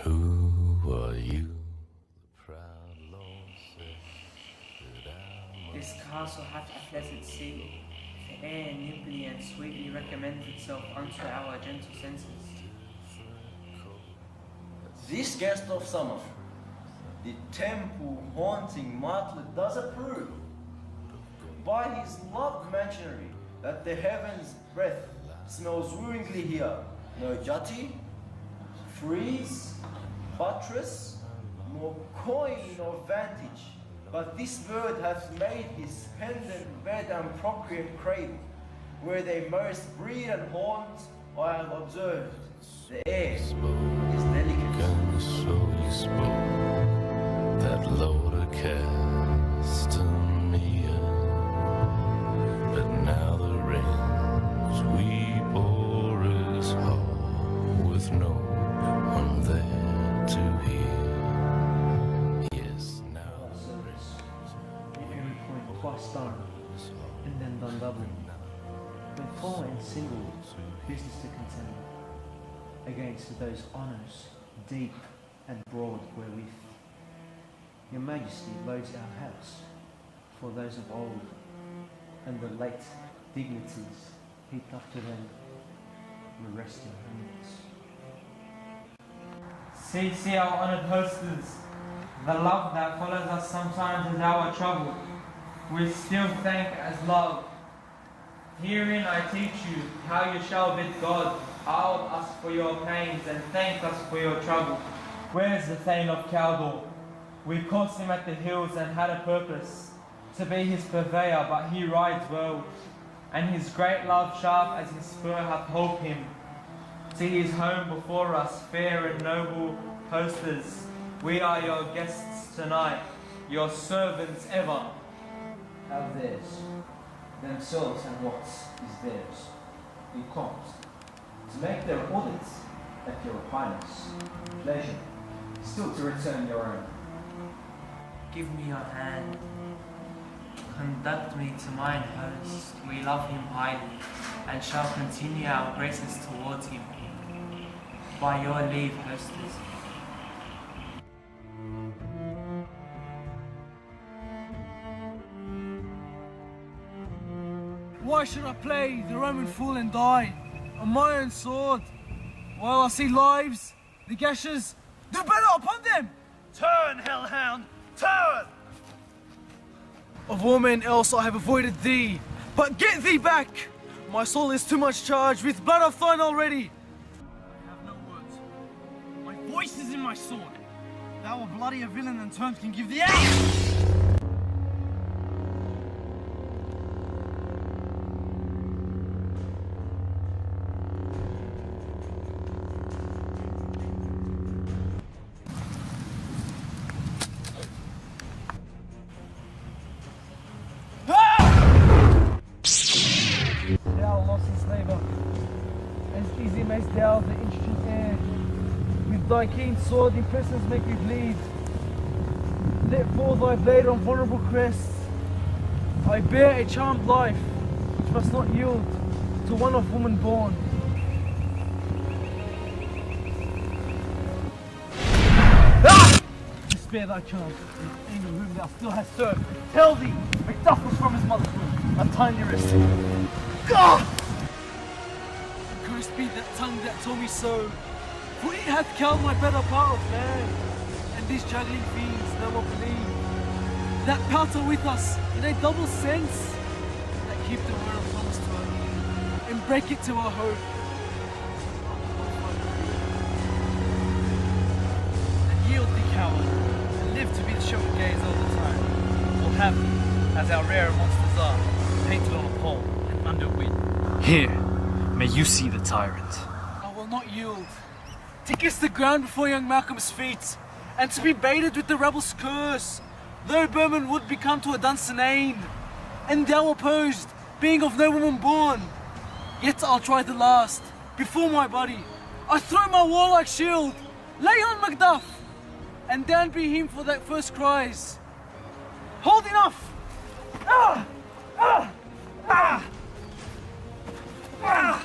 Who are you? The proud Lord said that I This castle hath a pleasant seat. The air nimbly and sweetly recommends itself unto our gentle senses. This guest of summer, the temple haunting martlet does approve. By his loved machinery, that the heaven's breath smells wooingly here. No jutty, frieze, buttress, nor coign of vantage, but this bird hath made his pendant bed and procreant cradle, where they most breed and haunt. I have observed the air is delicate. and so he spoke that loader cast me, but now the rains we bore is hard with no one there to hear. Yes, now the rains Every point twice done, and then done double. When full and single, business to contend against those honours, deep and broad wherewith your Majesty loads our house for those of old, and the late dignities heaped up to them will rest in hands. See our honoured hostess, the love that follows us sometimes is our trouble. We still thank as love. Herein I teach you how you shall bid God out us for your pains and thank us for your trouble. Where's the Thane of Caldor? We crossed him at the hills and had a purpose to be his purveyor, but he rides well, and his great love sharp as his spur hath holp him. To his home before us, fair and noble hostess, we are your guests tonight, your servants ever. Have theirs, themselves and what is theirs, we come to make their audits at your highness pleasure, still to return your own. Give me your hand. Conduct me to mine host. We love him highly, and shall continue our graces towards him. By your leave, hostess. Why should I play the Roman fool and die on my own sword, while I see lives, the gashes, do better upon them? Turn, hellhound, turn! Of all men else I have avoided thee, but get thee back! My soul is too much charged with blood of thine already. I have no words. My voice is in my sword. Thou art bloody a villain and terms can give thee out! Thou lost his labour, as easy mayst thou the intricate air. With thy keen sword impressions make me bleed. Let fall thy blade on vulnerable crests. I bear a charmed life, which must not yield to one of woman born. Ah! Spare thy child, in anger whom thou still hast served. Tell thee, Macbeth was from his mother's womb, a tiny wrist. God! Cursed be that tongue that told me so, for it hath cowed my better part of man, and these juggling fiends no more believe that powder with us in a double sense, that keep the word of promise to our need, and break it to our hope. And yield thee, coward, and live to be the show of gaze all the time. We'll have thee, as our rare monsters are, painted on a pole and under wind. Here, may you see the tyrant. I will not yield. To kiss the ground before young Malcolm's feet, and to be baited with the rebel's curse, though Burman would become to a Dunsinane, and thou opposed, being of no woman born. Yet I'll try the last, before my body. I throw my warlike shield, lay on Macduff, and down be him for that first cries. Hold enough! Ah! Ah! Ah! Ah!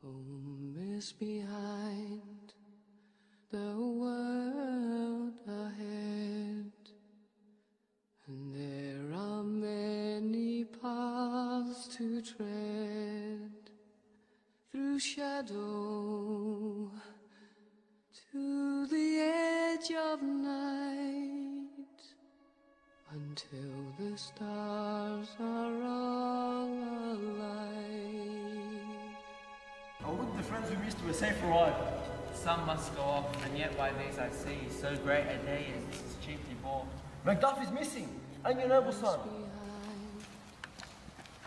Home is behind, the world ahead, and there are many paths to tread, through shadow to the edge of night, until the stars are all alight. I would the friends we missed were safe arrived. Some must go off, and yet by these I see, so great a day as this is chiefly bought. Macduff is missing, and your noble son.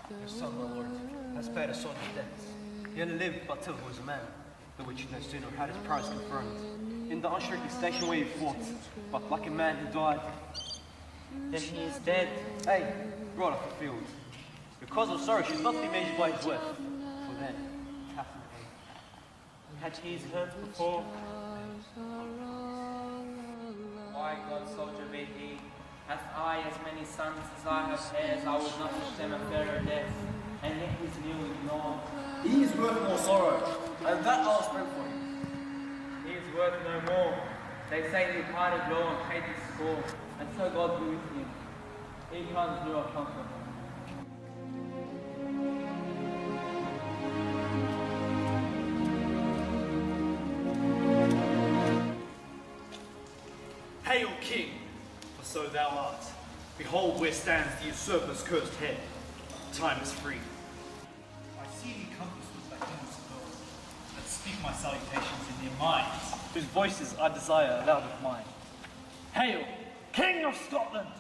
Your son, my lord, has paid a sort of debt. He only lived but till he was a man, the which no sooner had his prize confirmed. In the unshrinking station where he fought, but like a man who died. Then he is dead. Hey, brought off the field. The cause of sorrow should not be measured by his worth, for then, Catherine Had he his hurt before? Why, God soldier be he, hath I as many sons as I have heirs, I would not wish them a fairer death, and yet his new ignored. He is worth more sorrow, and that I'll spend for him. He is worth no more. They say the departed law and paid his score, and so God be with him. He comes new of comfort. Hail, King, for so thou art. Behold where stands the usurper's cursed head. Time is free. I see thee compassed with thy king's gold, that speak my salutations in their minds, whose voices I desire loud with mine. Hail, King of Scotland!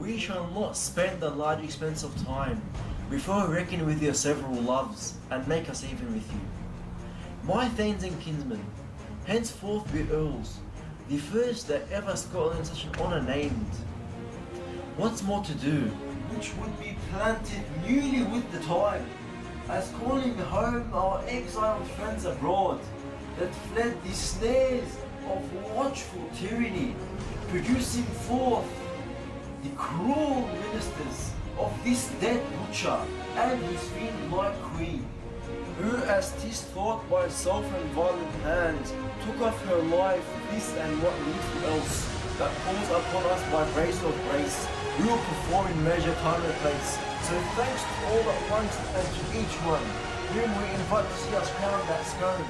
We shall not spend the large expense of time before we reckon with your several loves and make us even with you. My thanes and kinsmen, henceforth be earls, the first that ever Scotland such an honour named. What's more to do, which would be planted newly with the time, as calling home our exiled friends abroad, that fled the snares of watchful tyranny, producing forth the cruel ministers of this dead butcher and his fiend-like queen, who, as 'tis thought by self and violent hands, took off her life this and what needs else, that falls upon us by grace of grace, we will perform in measure, time and place. So thanks to all at once and to each one, whom we invite to see us crown that scone.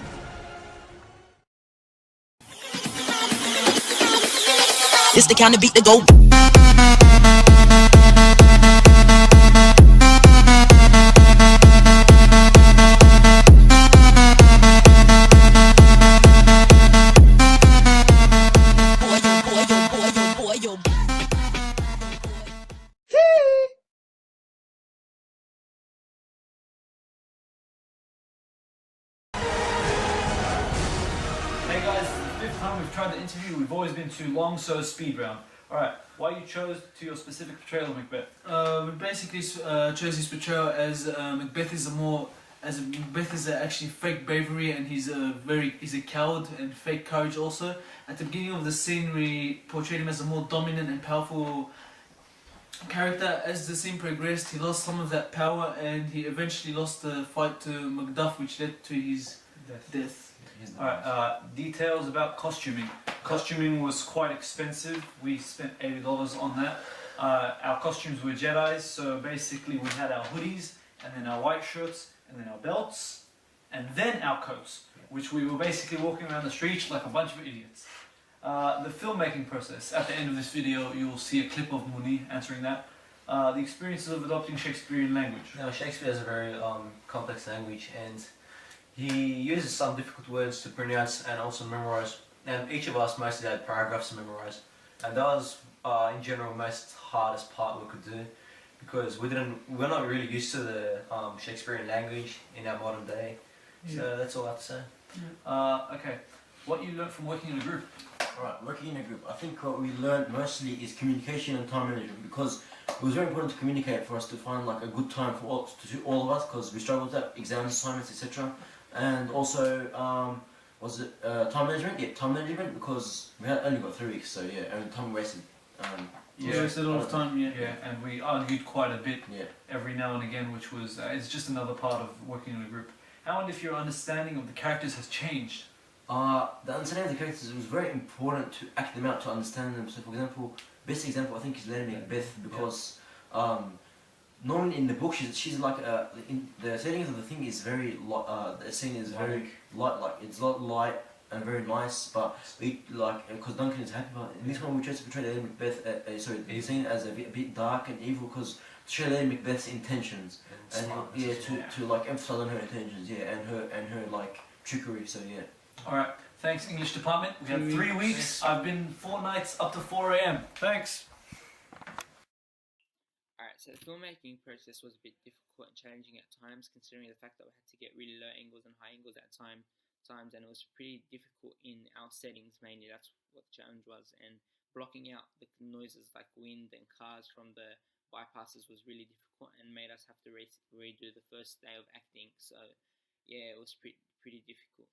It's the kind of beat that go. Hey guys, it's the 5th time we've tried the interview. We've always been too long, so speed round. Alright, why you chose to your specific portrayal of Macbeth? We basically chose his portrayal as Macbeth is Macbeth is actually fake bravery, and he's a coward and fake courage also. At the beginning of the scene, we portrayed him as a more dominant and powerful character. As the scene progressed, he lost some of that power, and he eventually lost the fight to Macduff, which led to his death. Alright, details about costuming. Costuming was quite expensive. We spent $80 on that. Our costumes were Jedi's, so basically we had our hoodies, and then our white shirts, and then our belts, and then our coats, which we were basically walking around the streets like a bunch of idiots. The filmmaking process. At the end of this video, you will see a clip of Mounir answering that. The experiences of adopting Shakespearean language. Now, Shakespeare is a very complex language, and he uses some difficult words to pronounce and also memorize. And each of us mostly had paragraphs to memorize, and that was, in general, most hardest part we could do, because we're not really used to the Shakespearean language in our modern day. Yeah. So that's all I have to say. Yeah. Okay, what you learned from working in a group? Alright, working in a group. I think what we learned mostly is communication and time management, because it was very important to communicate for us to find like a good time for all of us, because we struggled with that, exams, assignments, etc. And also, was it time management? Yeah, time management, because we had only got 3 weeks, so yeah, and time wasted Yeah, we wasted a lot of time. Yeah. Yeah. And we argued quite a bit. Yeah. Every now and again, which was it's just another part of working in a group. How and if your understanding of the characters has changed? The understanding of the characters, it was very important to act them out, to understand them. So, for example, best example I think is Lady Macbeth, because normally in the book she's like in the settings of the thing is very the scene is very light, like it's a lot light and very nice, but because Duncan is happy. But in this one we try to portray Lady Macbeth, the scene as a bit dark and evil, because to show Lady Macbeth's intentions and to like emphasize on her intentions, and her like trickery. So yeah. All right. Thanks, English department. We had 3 weeks. I've been 4 nights up to 4 a.m. Thanks. Alright, so the filmmaking process was a bit difficult and challenging at times, considering the fact that we had to get really low angles and high angles at times, and it was pretty difficult in our settings mainly. That's what the challenge was, and blocking out the noises like wind and cars from the bypasses was really difficult and made us have to redo the first day of acting. So yeah, it was pretty difficult.